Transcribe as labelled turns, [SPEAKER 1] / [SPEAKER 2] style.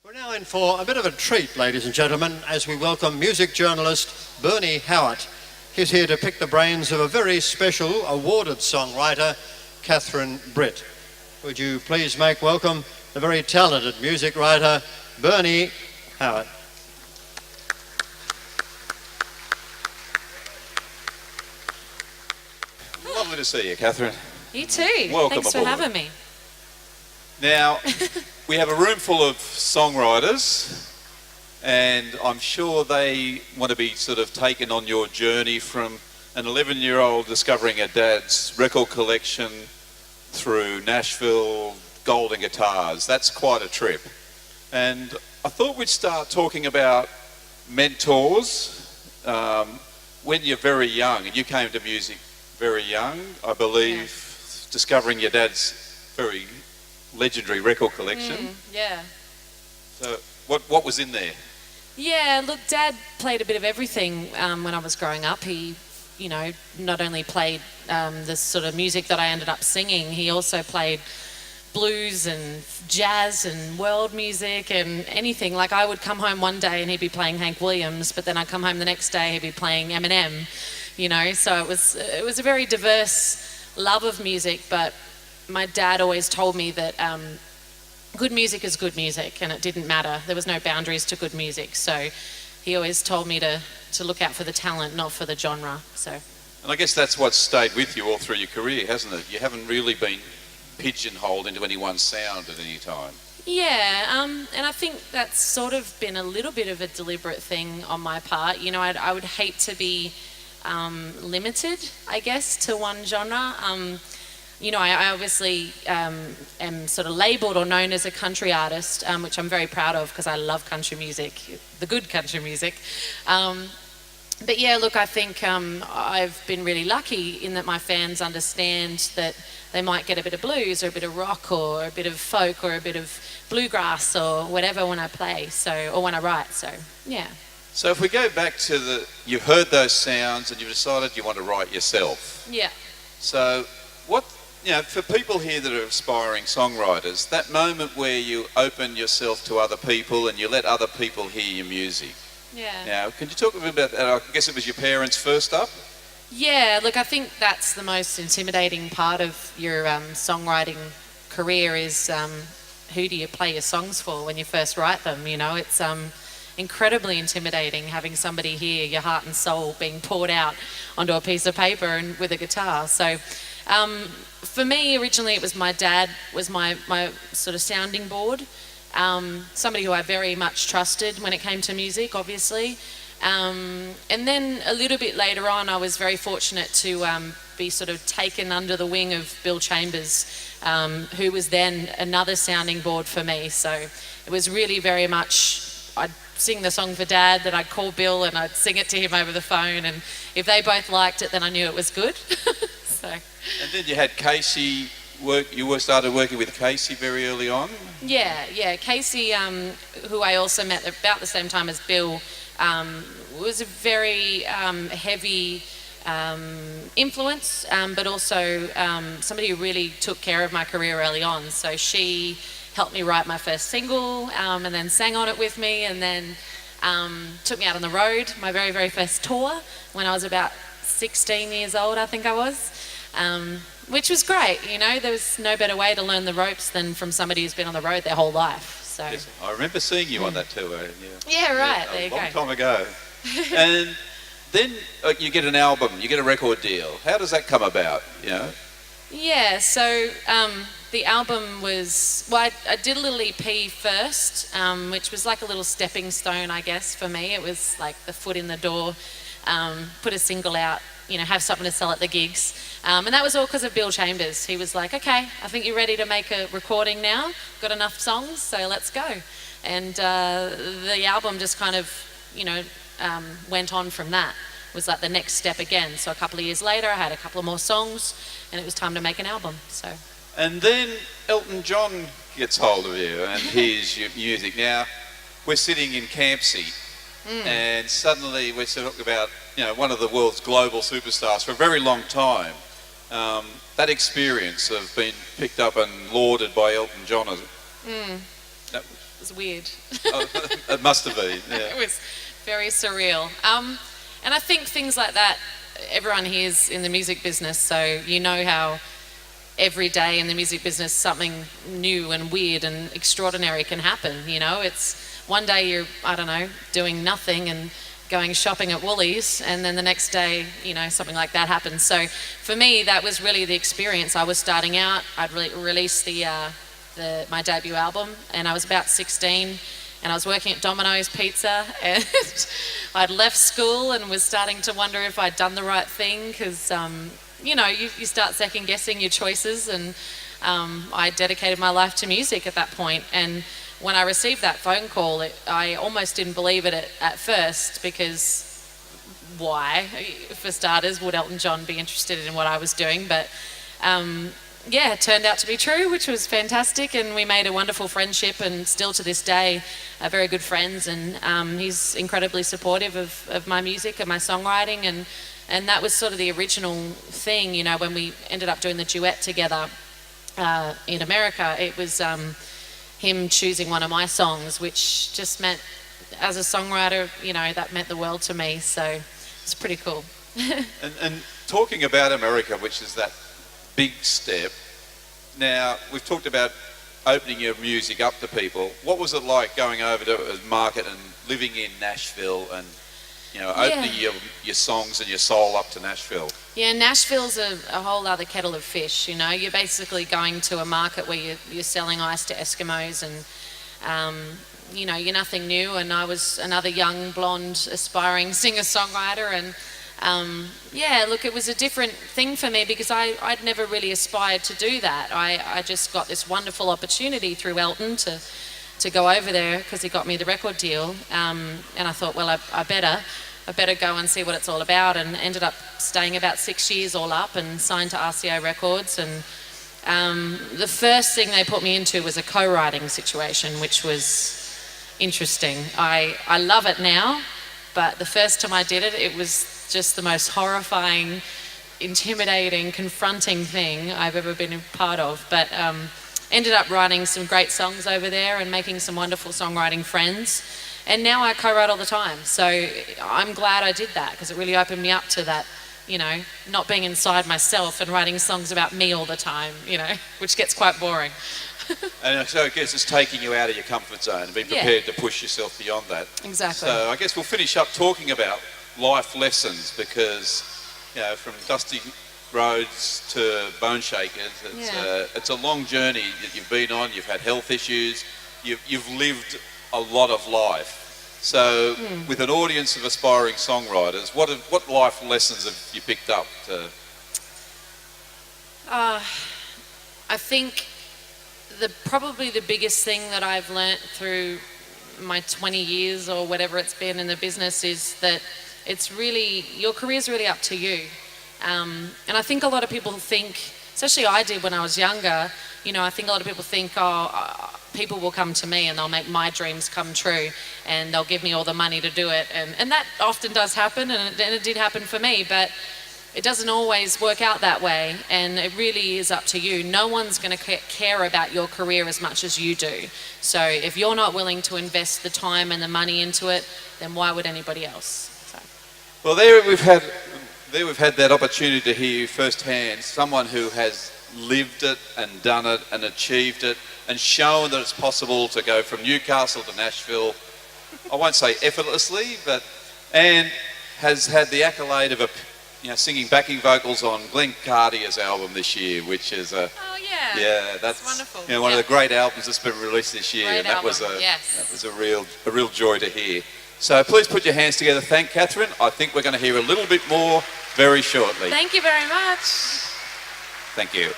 [SPEAKER 1] We're now in for a bit of a treat, ladies and gentlemen, as we welcome music journalist Bernie Howard. He's here to pick the brains of a very special awarded songwriter, Catherine Britt. Would you please make welcome the very talented music writer, Bernie Howard.
[SPEAKER 2] Lovely to see you, Catherine.
[SPEAKER 3] You too.
[SPEAKER 2] Welcome
[SPEAKER 3] Thanks for
[SPEAKER 2] aboard.
[SPEAKER 3] having me.
[SPEAKER 2] Now, we have a room full of songwriters, and I'm sure they want to be sort of taken on your journey from an 11-year-old discovering her dad's record collection through Nashville, golden guitars. That's quite a trip. And I thought we'd start talking about mentors when you're very young, and you came to music very young, I believe, discovering your dad's very legendary record collection.
[SPEAKER 3] Yeah.
[SPEAKER 2] So what was in there?
[SPEAKER 3] Yeah, look, Dad played a bit of everything when I was growing up. He, not only played the sort of music that I ended up singing, he also played blues and jazz and world music and anything. Like, I would come home one day and he'd be playing Hank Williams, but then I'd come home the next day he'd be playing Eminem, so it was a very diverse love of music. But my dad always told me that good music is good music, and it didn't matter. There was no boundaries to good music. So he always told me to look out for the talent, not for the genre. So.
[SPEAKER 2] And I guess that's what's stayed with you all through your career, hasn't it? You haven't really been pigeonholed into any one sound at any time.
[SPEAKER 3] Yeah, and I think that's sort of been a little bit of a deliberate thing on my part. I would hate to be limited, I guess, to one genre. I obviously am sort of labelled or known as a country artist, which I'm very proud of because I love country music, the good country music. But yeah, look, I think I've been really lucky in that my fans understand that they might get a bit of blues or a bit of rock or a bit of folk or a bit of bluegrass or whatever when I play, or when I write, so yeah.
[SPEAKER 2] So if we go back to you've heard those sounds and you've decided you want to write yourself.
[SPEAKER 3] Yeah.
[SPEAKER 2] So for people here that are aspiring songwriters, that moment where you open yourself to other people and you let other people hear your music.
[SPEAKER 3] Yeah.
[SPEAKER 2] Now, can you talk a bit about that? I guess it was your parents first up?
[SPEAKER 3] Yeah, look, I think that's the most intimidating part of your songwriting career is who do you play your songs for when you first write them, It's incredibly intimidating having somebody hear your heart and soul being poured out onto a piece of paper and with a guitar. So for me, originally it was my dad was my sort of sounding board, somebody who I very much trusted when it came to music, obviously. And then a little bit later on, I was very fortunate to be sort of taken under the wing of Bill Chambers, who was then another sounding board for me. So it was really very much, I'd sing the song for Dad, then I'd call Bill and I'd sing it to him over the phone, and if they both liked it, then I knew it was good. So.
[SPEAKER 2] And then you had Casey. You started working with Casey very early on?
[SPEAKER 3] Yeah. Casey, who I also met about the same time as Bill, was a very heavy influence, but also somebody who really took care of my career early on. So she helped me write my first single, and then sang on it with me, and then took me out on the road, my very, very first tour, when I was about 16 years old, I think I was. Which was great, There was no better way to learn the ropes than from somebody who's been on the road their whole life. So.
[SPEAKER 2] Yes, I remember seeing you on that tour.
[SPEAKER 3] Yeah, right. There you go.
[SPEAKER 2] A long time ago. And then you get an album, you get a record deal. How does that come about?
[SPEAKER 3] Yeah. So the album was I did a little EP first, which was like a little stepping stone, I guess, for me. It was like the foot in the door. Put a single out, have something to sell at the gigs. And that was all because of Bill Chambers. He was like, okay, I think you're ready to make a recording now. Got enough songs, so let's go. And the album just kind of, went on from that. It was like the next step again. So a couple of years later, I had a couple of more songs, and it was time to make an album. So.
[SPEAKER 2] And then Elton John gets hold of you and hears your music. Now, we're sitting in Campsie. And suddenly we're talking about, one of the world's global superstars for a very long time. That experience of being picked up and lauded by Elton John,
[SPEAKER 3] was weird.
[SPEAKER 2] Oh, it must have been, yeah.
[SPEAKER 3] It was very surreal. And I think things like that, everyone here's in the music business, so you know how every day in the music business something new and weird and extraordinary can happen, you know. It's one day you're, I don't know, doing nothing and going shopping at Woolies, and then the next day, you know, something like that happens. So for me, that was really the experience. I was starting out. I'd released my debut album, and I was about 16, and I was working at Domino's Pizza, and I'd left school and was starting to wonder if I'd done the right thing, because you know, you start second guessing your choices, and I dedicated my life to music at that point. And when I received that phone call, I almost didn't believe it at first, because why? For starters, would Elton John be interested in what I was doing? But yeah, it turned out to be true, which was fantastic, and we made a wonderful friendship, and still to this day are very good friends. And he's incredibly supportive of my music and my songwriting, and that was sort of the original thing, you know, when we ended up doing the duet together in America. It was him choosing one of my songs, which just meant, as a songwriter, you know, that meant the world to me. So it's pretty cool.
[SPEAKER 2] And talking about America, which is that big step, now we've talked about opening your music up to people. What was it like going over to a market and living in Nashville and, you know, opening your songs and your soul up to Nashville?
[SPEAKER 3] Yeah, Nashville's a whole other kettle of fish, you know. You're basically going to a market where you're selling ice to Eskimos, and, you know, you're nothing new. And I was another young, blonde, aspiring singer-songwriter, and yeah, look, it was a different thing for me, because I'd never really aspired to do that. I just got this wonderful opportunity through Elton to go over there, because he got me the record deal, and I thought, well, I better go and see what it's all about, and ended up staying about 6 years all up, and signed to RCA Records. And the first thing they put me into was a co-writing situation, which was interesting. I love it now, but the first time I did it, it was just the most horrifying, intimidating, confronting thing I've ever been a part of. But ended up writing some great songs over there and making some wonderful songwriting friends. And now I co-write all the time. So I'm glad I did that, because it really opened me up to that, you know, not being inside myself and writing songs about me all the time, you know, which gets quite boring.
[SPEAKER 2] And so I guess it's taking you out of your comfort zone and being prepared to push yourself beyond that.
[SPEAKER 3] Exactly.
[SPEAKER 2] So I guess we'll finish up talking about life lessons, because, you know, from dusty roads to bone shakers, it's a long journey that you've been on. You've had health issues, you've lived a lot of life. So with an audience of aspiring songwriters, what life lessons have you picked up?
[SPEAKER 3] I think probably the biggest thing that I've learnt through my 20 years or whatever it's been in the business is that it's really, your career's really up to you. And I think a lot of people think, especially I did when I was younger, you know, I think a lot of people think, people will come to me and they'll make my dreams come true, and they'll give me all the money to do it. And that often does happen, and it did happen for me, but it doesn't always work out that way, and it really is up to you. No one's going to care about your career as much as you do. So if you're not willing to invest the time and the money into it, then why would anybody else? So.
[SPEAKER 2] Well, there we've had that opportunity to hear you firsthand, someone who has lived it and done it and achieved it and shown that it's possible to go from Newcastle to Nashville, I won't say effortlessly, and has had the accolade of singing backing vocals on Glenn Cartier's album this year, which is that's
[SPEAKER 3] wonderful.
[SPEAKER 2] You know, one of the great albums that's been released this year,
[SPEAKER 3] great
[SPEAKER 2] and that
[SPEAKER 3] album.
[SPEAKER 2] was a real joy to hear. So please put your hands together. Thank Catherine. I think we're going to hear a little bit more very shortly.
[SPEAKER 3] Thank you very much.
[SPEAKER 2] Thank you.